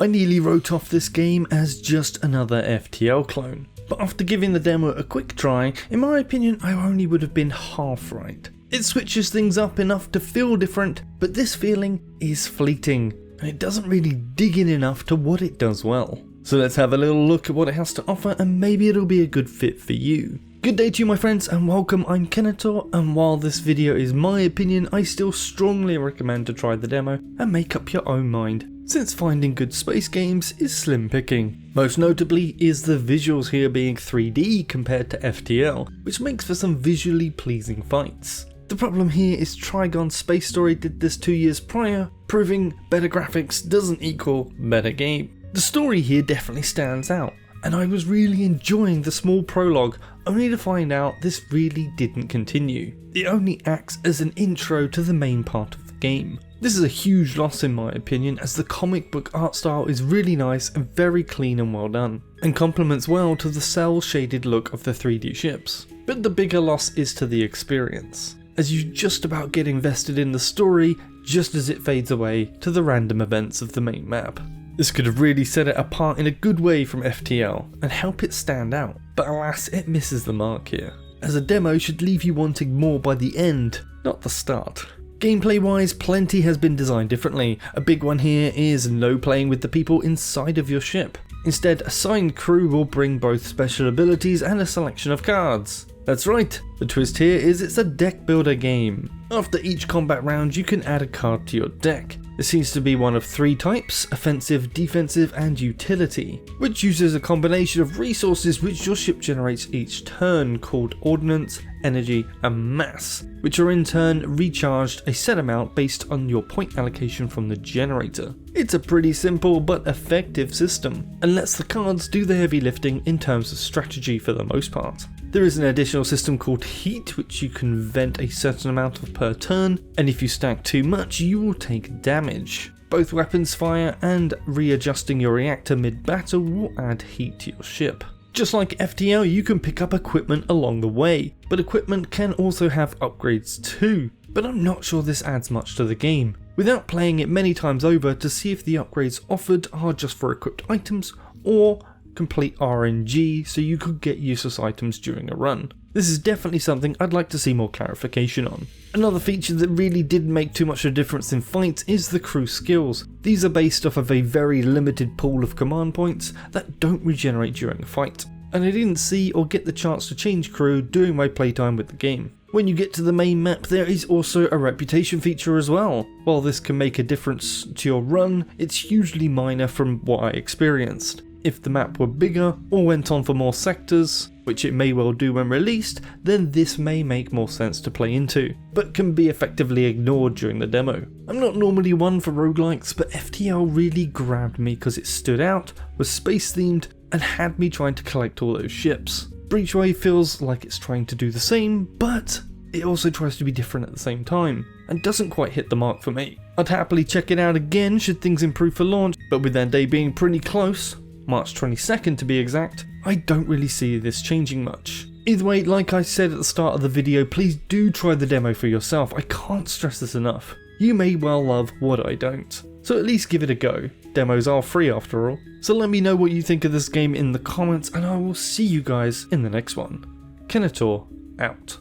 I nearly wrote off this game as just another FTL clone, but after giving the demo a quick try, in my opinion I only would have been half right. It switches things up enough to feel different, but this feeling is fleeting, and it doesn't really dig in enough to what it does well. So let's have a little look at what it has to offer, and maybe it'll be a good fit for you. Good day to you my friends and welcome, I'm Kenator, and while this video is my opinion, I still strongly recommend to try the demo and make up your own mind, since finding good space games is slim picking. Most notably is the visuals here being 3D compared to FTL, which makes for some visually pleasing fights. The problem here is Trigon Space Story did this 2 years prior, proving better graphics doesn't equal better game. The story here definitely stands out, and I was really enjoying the small prologue, only to find out this really didn't continue. It only acts as an intro to the main part of the game. This is a huge loss in my opinion, as the comic book art style is really nice and very clean and well done, and complements well to the cel shaded look of the 3D ships. But the bigger loss is to the experience, as you just about get invested in the story just as it fades away to the random events of the main map. This could have really set it apart in a good way from FTL and help it stand out, but alas it misses the mark here, as a demo should leave you wanting more by the end, not the start. Gameplay wise, plenty has been designed differently. A big one here is no playing with the people inside of your ship. Instead, assigned crew will bring both special abilities and a selection of cards. That's right, the twist here is it's a deck builder game. After each combat round you can add a card to your deck. This seems to be one of 3 types: offensive, defensive and utility, which uses a combination of resources which your ship generates each turn, called ordnance, energy and mass, which are in turn recharged a set amount based on your point allocation from the generator. It's a pretty simple but effective system, and lets the cards do the heavy lifting in terms of strategy for the most part. There is an additional system called heat, which you can vent a certain amount of per turn, and if you stack too much you will take damage. Both weapons fire, and readjusting your reactor mid-battle will add heat to your ship. Just like FTL, you can pick up equipment along the way, but equipment can also have upgrades too, but I'm not sure this adds much to the game, without playing it many times over to see if the upgrades offered are just for equipped items or complete RNG so you could get useless items during a run. This is definitely something I'd like to see more clarification on. Another feature that really didn't make too much of a difference in fights is the crew skills. These are based off of a very limited pool of command points that don't regenerate during a fight, and I didn't see or get the chance to change crew during my playtime with the game. When you get to the main map, there is also a reputation feature as well. While this can make a difference to your run, it's hugely minor from what I experienced. If the map were bigger or went on for more sectors, which it may well do when released, then this may make more sense to play into, but can be effectively ignored during the demo. I'm not normally one for roguelikes, but FTL really grabbed me because it stood out, was space themed, and had me trying to collect all those ships. Breachway feels like it's trying to do the same, but it also tries to be different at the same time, and doesn't quite hit the mark for me. I'd happily check it out again should things improve for launch, but with their day being pretty close, March 22nd to be exact, I don't really see this changing much. Either way, like I said at the start of the video, please do try the demo for yourself. I can't stress this enough. You may well love what I don't, so at least give it a go. Demos are free after all. So let me know what you think of this game in the comments, and I will see you guys in the next one. Kenator, out.